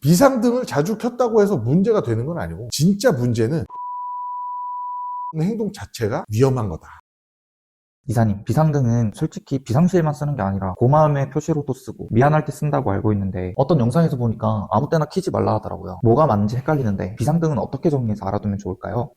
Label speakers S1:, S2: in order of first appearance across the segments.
S1: 비상등을 자주 켰다고 해서 문제가 되는 건 아니고, 진짜 문제는 행동 자체가 위험한 거다.
S2: 이사님, 비상등은 솔직히 비상시에만 쓰는 게 아니라 고마움의 표시로도 쓰고 미안할 때 쓴다고 알고 있는데 어떤 영상에서 보니까 아무 때나 켜지 말라 하더라고요. 뭐가 맞는지 헷갈리는데 비상등은 어떻게 정리해서 알아두면 좋을까요?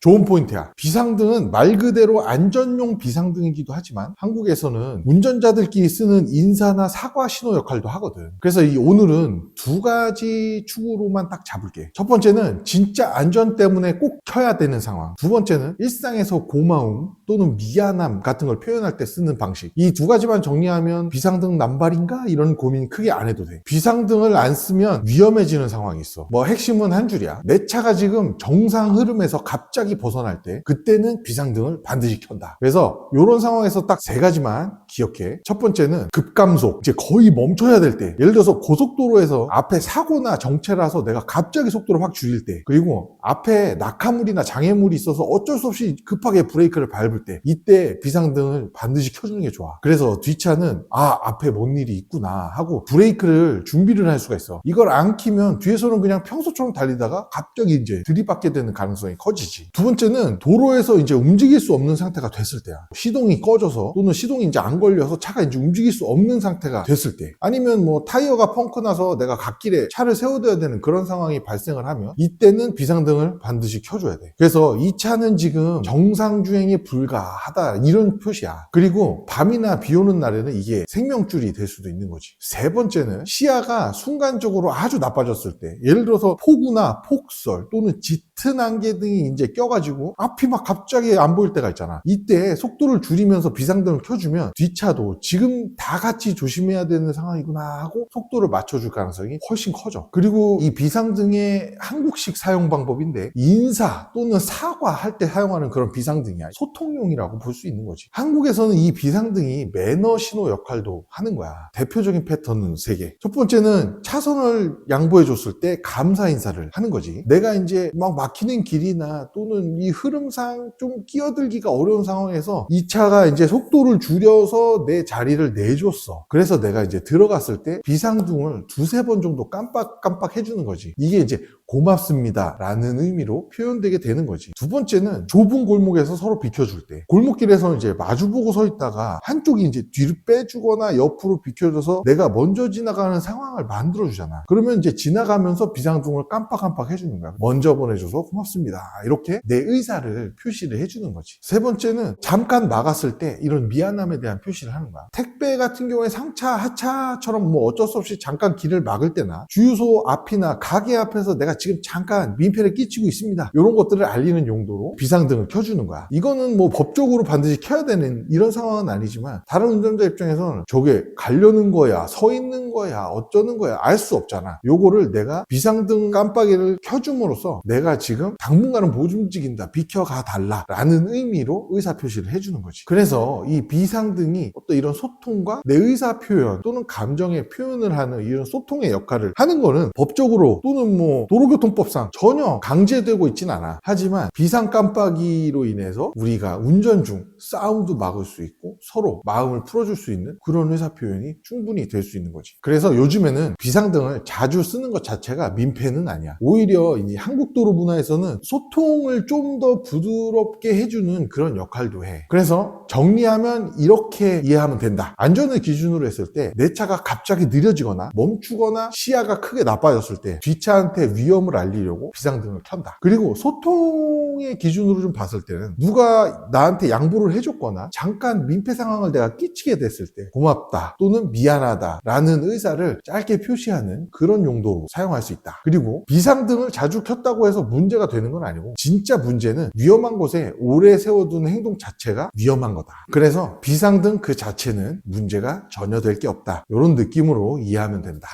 S1: 좋은 포인트야. 비상등은 말 그대로 안전용 비상등이기도 하지만 한국에서는 운전자들끼리 쓰는 인사나 사과 신호 역할도 하거든. 그래서 오늘은 두 가지 축으로만 딱 잡을게. 첫 번째는 진짜 안전 때문에 꼭 켜야 되는 상황. 두 번째는 일상에서 고마움 또는 미안함 같은 걸 표현할 때 쓰는 방식. 이 두 가지만 정리하면 비상등 남발인가? 이런 고민 크게 안 해도 돼. 비상등을 안 쓰면 위험해지는 상황이 있어. 핵심은 한 줄이야. 내 차가 지금 정상 흐름에서 갑자기 벗어날 때 그때는 비상등을 반드시 켠다. 그래서 이런 상황에서 딱 세 가지만 기억해. 첫 번째는 급감속, 이제 거의 멈춰야 될 때, 예를 들어서 고속도로에서 앞에 사고나 정체라서 내가 갑자기 속도를 확 줄일 때, 그리고 앞에 낙하물이나 장애물이 있어서 어쩔 수 없이 급하게 브레이크를 밟을 때, 이때 비상등을 반드시 켜주는 게 좋아. 그래서 뒷차는 앞에 뭔 일이 있구나 하고 브레이크를 준비를 할 수가 있어. 이걸 안 키면 뒤에서는 그냥 평소처럼 달리다가 갑자기 이제 들이받게 되는 가능성이 커지지. 두 번째는 도로에서 이제 움직일 수 없는 상태가 됐을 때야. 시동이 꺼져서 또는 시동이 이제 안 걸려서 차가 이제 움직일 수 없는 상태가 됐을 때, 아니면 타이어가 펑크 나서 내가 갓길에 차를 세워둬야 되는 그런 상황이 발생을 하면 이때는 비상등을 반드시 켜줘야 돼. 그래서 이 차는 지금 정상 주행이 불가하다 이런 표시야. 그리고 밤이나 비 오는 날에는 이게 생명줄이 될 수도 있는 거지. 세 번째는 시야가 순간적으로 아주 나빠졌을 때, 예를 들어서 폭우나 폭설 또는 짙은 안개 등이 이제 껴가지고 앞이 막 갑자기 안 보일 때가 있잖아. 이때 속도를 줄이면서 비상등을 켜주면 뒷차도 지금 다 같이 조심해야 되는 상황이구나 하고 속도를 맞춰줄 가능성이 훨씬 커져. 그리고 이 비상등의 한국식 사용 방법인데, 인사 또는 사과할 때 사용하는 그런 비상등이야. 소통용이라고 볼 수 있는 거지. 한국에서는 이 비상등이 매너 신호 역할도 하는 거야. 대표적인 패턴은 세 개. 첫 번째는 차선을 양보해줬을 때 감사 인사를 하는 거지. 내가 이제 막 막히는 길이나 또는 이 흐름상 좀 끼어들기가 어려운 상황에서 이 차가 이제 속도를 줄여서 내 자리를 내줬어. 그래서 내가 이제 들어갔을 때 비상등을 두세 번 정도 깜빡깜빡 해주는 거지. 이게 이제 고맙습니다 라는 의미로 표현되게 되는 거지. 두 번째는 좁은 골목에서 서로 비켜줄 때, 골목길에서 이제 마주보고 서 있다가 한쪽이 이제 뒤로 빼주거나 옆으로 비켜줘서 내가 먼저 지나가는 상황을 만들어주잖아. 그러면 이제 지나가면서 비상등을 깜빡깜빡 해주는 거야. 먼저 보내줘서 고맙습니다, 이렇게 내 의사를 표시를 해주는 거지. 세 번째는 잠깐 막았을 때 이런 미안함에 대한 표시를 하는 거야. 택배 같은 경우에 상차, 하차처럼 어쩔 수 없이 잠깐 길을 막을 때나 주유소 앞이나 가게 앞에서 내가 지금 잠깐 민폐를 끼치고 있습니다, 이런 것들을 알리는 용도로 비상등을 켜주는 거야. 이거는 법적으로 반드시 켜야 되는 이런 상황은 아니지만, 다른 운전자 입장에서는 저게 가려는 거야, 서 있는 거야, 어쩌는 거야 알 수 없잖아. 요거를 내가 비상등 깜빡이를 켜줌으로써 내가 지금 당분간은 못 움직인다, 비켜가 달라 라는 의미로 의사표시를 해주는 거지. 그래서 이 비상등이 어떤 이런 소통과 내 의사 표현 또는 감정의 표현을 하는 이런 소통의 역할을 하는 거는 법적으로 또는 도로교통법상 전혀 강제되고 있진 않아. 하지만 비상 깜빡이로 인해서 우리가 운전 중 싸움도 막을 수 있고 서로 마음을 풀어줄 수 있는 그런 의사 표현이 충분히 될 수 있는 거지. 그래서 요즘에는 비상등을 자주 쓰는 것 자체가 민폐는 아니야. 오히려 이 한국 도로 문화에서는 소통을 좀 더 부드럽게 해주는 그런 역할도 해. 그래서 정리하면 이렇게 이해하면 된다. 안전을 기준으로 했을 때 내 차가 갑자기 느려지거나 멈추거나 시야가 크게 나빠졌을 때 뒷차한테 위험을 알리려고 비상등을 켠다. 그리고 소통의 기준으로 좀 봤을 때는 누가 나한테 양보를 해줬거나 잠깐 민폐 상황을 내가 끼치게 됐을 때 고맙다 또는 미안하다 라는 의사를 짧게 표시하는 그런 용도로 사용할 수 있다. 그리고 비상등을 자주 켰다고 해서 문제가 되는 건 아니고, 진짜 문제는 위험한 곳에 오래 세워두는 행동 자체가 위험한 거다. 그래서 비상등 그 자체는 문제가 전혀 될 게 없다, 이런 느낌으로 이해하면 된다.